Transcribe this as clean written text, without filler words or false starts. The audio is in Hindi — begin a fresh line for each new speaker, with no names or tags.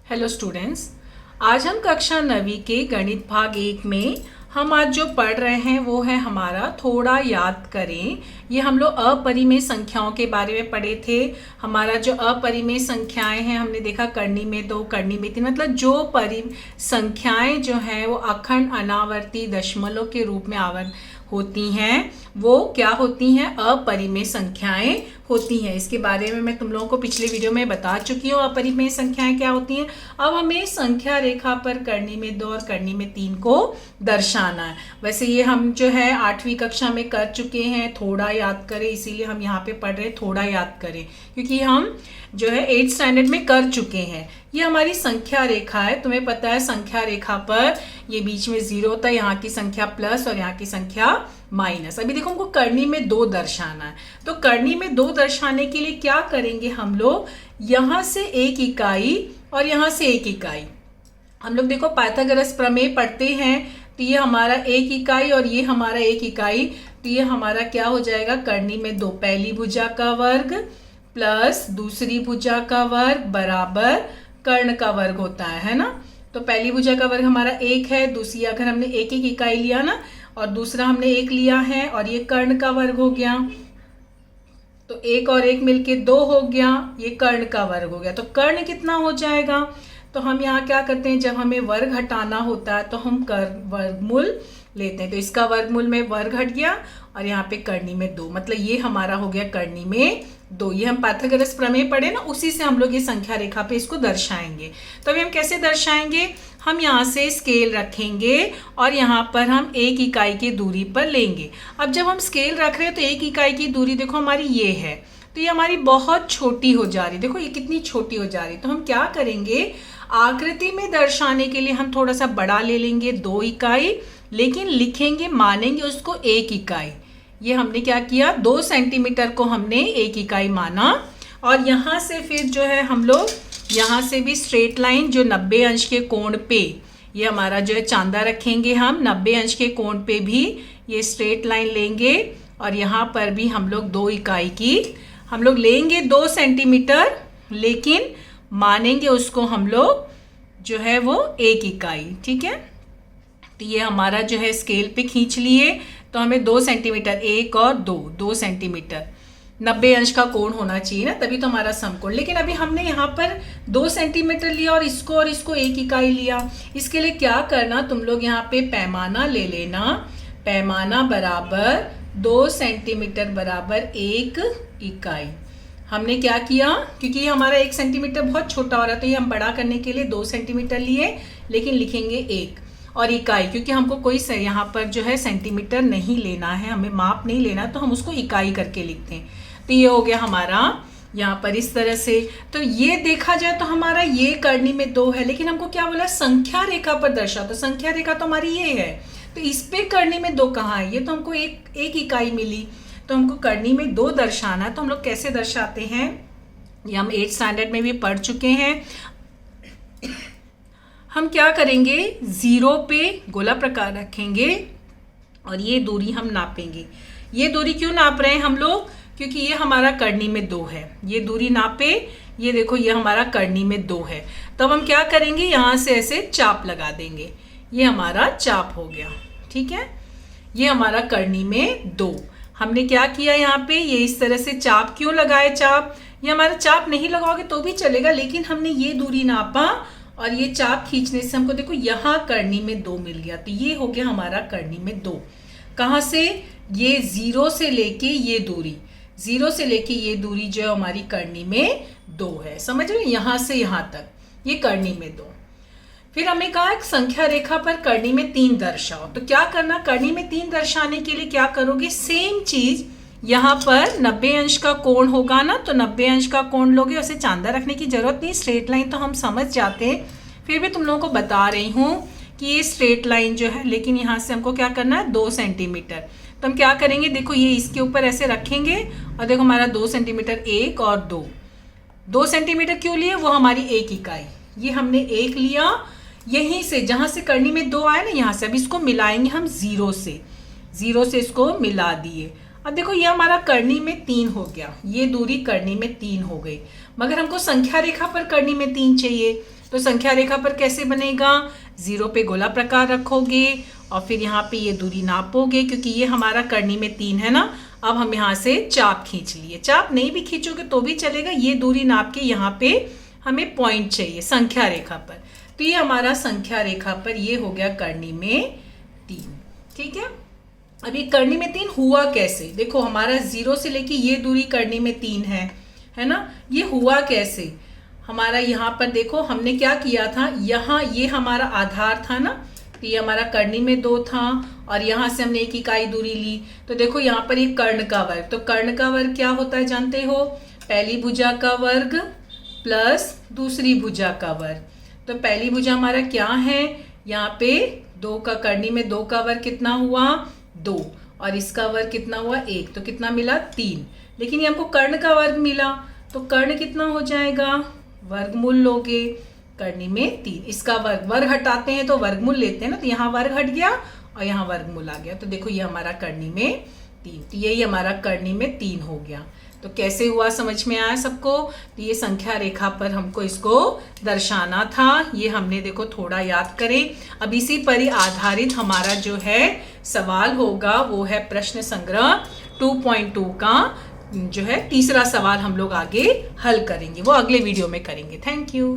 हेलो स्टूडेंट्स, आज हम कक्षा 9वीं के गणित भाग 1 में हम आज जो पढ़ रहे हैं वो है हमारा थोड़ा याद करें। ये हम लोग अपरिमेय संख्याओं के बारे में पढ़े थे। हमारा जो अपरिमेय संख्याएं हैं हमने देखा करनी में 2, करनी में 3, मतलब जो संख्याएं जो हैं वो अखंड, अनावर्ती, दशमलव के रूप में होती हैं वो क्या होती हैं? अपरिमेय संख्याएं होती हैं। इसके बारे में मैं तुम लोगों को पिछले वीडियो में बता चुकी हूँ अपरिमेय संख्याएं क्या होती हैं। अब हमें संख्या रेखा पर करनी में 2 और करनी में 3 को दर्शाना है। वैसे ये हम जो है 8वीं कक्षा में कर चुके हैं। थोड़ा याद करें, इसीलिए हम यहाँ पे पढ़ रहे हैं थोड़ा याद करें, क्योंकि हम जो है 8th स्टैंडर्ड में कर चुके हैं। ये हमारी संख्या रेखा है। तुम्हें पता है संख्या रेखा पर ये बीच में 0 होता है, यहाँ की संख्या प्लस और यहाँ की संख्या माइनस। अभी देखो हमको करनी में 2 दर्शाना है, तो करनी में 2 दर्शाने के लिए क्या करेंगे हम लोग? यहाँ से 1 इकाई और यहाँ से 1 इकाई। हम लोग देखो पाइथागोरस प्रमेय पढ़ते हैं, तो ये हमारा 1 इकाई और ये हमारा 1 इकाई, तो ये हमारा क्या हो जाएगा? करनी में 2, पहली भुजा का वर्ग प्लस दूसरी भुजा का वर्ग बराबर कर्ण का वर्ग होता है ना। तो पहली भुजा का वर्ग हमारा 1 है, दूसरी अगर हमने 1 इकाई लिया ना और दूसरा हमने 1 लिया है और ये कर्ण का वर्ग हो गया, तो 1 और 1 मिलके 2 हो गया, ये कर्ण का वर्ग हो गया। तो कर्ण कितना हो जाएगा? तो हम यहाँ क्या करते हैं, जब हमें वर्ग हटाना होता है तो हम वर्गमूल लेते हैं। तो इसका वर्गमूल में वर्ग हट गया और यहाँ पे करनी में 2, मतलब ये हमारा हो गया करनी में 2। ये हम पाइथागोरस प्रमेय पढ़े ना, उसी से हम लोग ये संख्या रेखा पे इसको दर्शाएंगे। तो अभी हम कैसे दर्शाएंगे? हम यहाँ से स्केल रखेंगे और यहाँ पर हम 1 इकाई की दूरी पर लेंगे। अब जब हम स्केल रख रहे हैं तो 1 इकाई की दूरी देखो हमारी ये है, तो ये हमारी बहुत छोटी हो जा रही। देखो ये कितनी छोटी हो जा रही। तो हम क्या करेंगे? आकृति में दर्शाने के लिए हम थोड़ा सा बड़ा ले लेंगे, 2 इकाई, लेकिन लिखेंगे, मानेंगे उसको 1 इकाई। ये हमने क्या किया? 2 सेंटीमीटर को हमने 1 इकाई माना। और यहाँ से फिर जो है हम लोग यहाँ से भी स्ट्रेट लाइन जो 90 अंश के कोण पे, ये हमारा जो है चांदा रखेंगे हम 90 अंश के कोण पे भी ये स्ट्रेट लाइन लेंगे और यहाँ पर भी हम लोग 2 इकाई की हम लोग लेंगे 2 सेंटीमीटर, लेकिन मानेंगे उसको हम लोग जो है वो 1 इकाई। ठीक है, तो ये हमारा जो है स्केल पे खींच लिए, तो हमें 2 सेंटीमीटर, 1 और 2 सेंटीमीटर 90 अंश का कोण होना चाहिए ना, तभी तो हमारा समकोण। लेकिन अभी हमने यहाँ पर 2 सेंटीमीटर लिया और इसको 1 इकाई लिया। इसके लिए क्या करना, तुम लोग यहाँ पे पैमाना ले लेना। पैमाना बराबर 2 सेंटीमीटर बराबर 1 इकाई। हमने क्या किया, क्योंकि ये हमारा 1 सेंटीमीटर बहुत छोटा हो रहा है, तो ये हम बड़ा करने के लिए 2 सेंटीमीटर लिए, लेकिन लिखेंगे 1 और इकाई, क्योंकि हमको कोई यहाँ पर जो है सेंटीमीटर नहीं लेना है, हमें माप नहीं लेना, तो हम उसको इकाई करके लिखते हैं। तो ये हो गया हमारा यहाँ पर इस तरह से। तो ये देखा जाए तो हमारा ये करनी में 2 है, लेकिन हमको क्या बोला? संख्या रेखा पर दर्शा। तो संख्या रेखा तो हमारी ये है, तो इस पे करनी में 2 कहाँ है? ये तो हमको एक इकाई मिली, तो हमको करनी में 2 दर्शाना है। तो हम लोग कैसे दर्शाते हैं, ये हम 8th स्टैंडर्ड में भी पढ़ चुके हैं। हम क्या करेंगे? 0 पे गोला प्रकार रखेंगे और ये दूरी हम नापेंगे। ये दूरी क्यों नाप रहे हैं हम लोग? क्योंकि ये हमारा करनी में 2 है। ये दूरी नापे, ये देखो ये हमारा करनी में 2 है। तब हम क्या करेंगे? यहाँ से ऐसे चाप लगा देंगे, ये हमारा चाप हो गया। ठीक है, ये हमारा करनी में 2। हमने क्या किया यहाँ पे? ये इस तरह से चाप क्यों लगाए? चाप, ये हमारा चाप नहीं लगाओगे तो भी चलेगा, लेकिन हमने ये दूरी नापा और ये चाप खींचने से हमको देखो यहाँ करनी में 2 मिल गया। तो ये हो गया हमारा करनी में 2। कहाँ से? ये 0 से लेके ये दूरी, 0 से लेके ये दूरी जो है हमारी करनी में 2 है। समझ रहे? यहाँ से यहाँ तक ये करनी में 2। फिर हमें कहा एक संख्या रेखा पर करनी में 3 दर्शाओ। तो क्या करना? करनी में 3 दर्शाने के लिए क्या करोगे? सेम चीज, यहाँ पर 90 अंश का कोण होगा ना, तो 90 अंश का कोण लोगे। उसे चांदा रखने की जरूरत नहीं, स्ट्रेट लाइन तो हम समझ जाते हैं, फिर भी तुम लोगों को बता रही हूँ कि ये स्ट्रेट लाइन जो है, लेकिन यहाँ से हमको क्या करना है? 2 सेंटीमीटर। तो हम क्या करेंगे? देखो ये इसके ऊपर ऐसे रखेंगे और देखो हमारा 2 सेंटीमीटर, 1 और 2 सेंटीमीटर क्यों लिए? वो हमारी 1 इकाई, ये हमने 1 लिया। यहीं से जहाँ से करनी में 2 आया ना, यहाँ से अब इसको मिलाएंगे हम 0 से इसको मिला दिए। अब देखो ये हमारा करनी में 3 हो गया, ये दूरी करनी में 3 हो गई, मगर हमको संख्या रेखा पर करनी में 3 चाहिए। तो संख्या रेखा पर कैसे बनेगा, 0 पे गोला प्रकार रखोगे और फिर यहाँ पे ये दूरी नापोगे, क्योंकि ये हमारा करनी में 3 है ना। अब हम यहाँ से चाप खींच लिए, चाप नहीं भी खींचोगे तो भी चलेगा, ये दूरी नाप के यहाँ पे हमें पॉइंट चाहिए संख्या रेखा पर। तो ये हमारा संख्या रेखा पर ये हो गया करनी में 3। ठीक है, अब ये करनी में 3 हुआ कैसे, देखो हमारा 0 से लेके ये दूरी करनी में 3 है ना। ये हुआ कैसे, हमारा यहाँ पर देखो हमने क्या किया था, यहाँ ये हमारा आधार था ना, तो ये हमारा करनी में 2 था और यहाँ से हमने 1 इकाई दूरी ली। तो देखो यहाँ पर ये कर्ण का वर्ग, तो कर्ण का वर्ग क्या होता है जानते हो, पहली भुजा का वर्ग प्लस दूसरी भुजा का वर्ग। तो पहली भुजा हमारा क्या है, यहाँ पे 2 का करनी में 2 का वर्ग कितना हुआ 2 और इसका वर्ग कितना हुआ 1, तो कितना मिला 3। लेकिन ये हमको कर्ण का वर्ग मिला, तो कर्ण कितना हो जाएगा, वर्गमूल लोगे, करनी में 3, इसका वर्ग हटाते हैं तो वर्गमूल लेते हैं ना, तो यहाँ वर्ग हट गया और यहाँ वर्गमूल आ गया। तो देखो ये हमारा करनी में 3, तो यही हमारा करनी में 3 हो गया। तो कैसे हुआ समझ में आया सबको, तो ये संख्या रेखा पर हमको इसको दर्शाना था, ये हमने देखो थोड़ा याद करें। अब इसी पर ही आधारित हमारा जो है सवाल होगा वो है प्रश्न संग्रह 2.2 का जो है तीसरा सवाल हम लोग आगे हल करेंगे, वो अगले वीडियो में करेंगे। Thank you.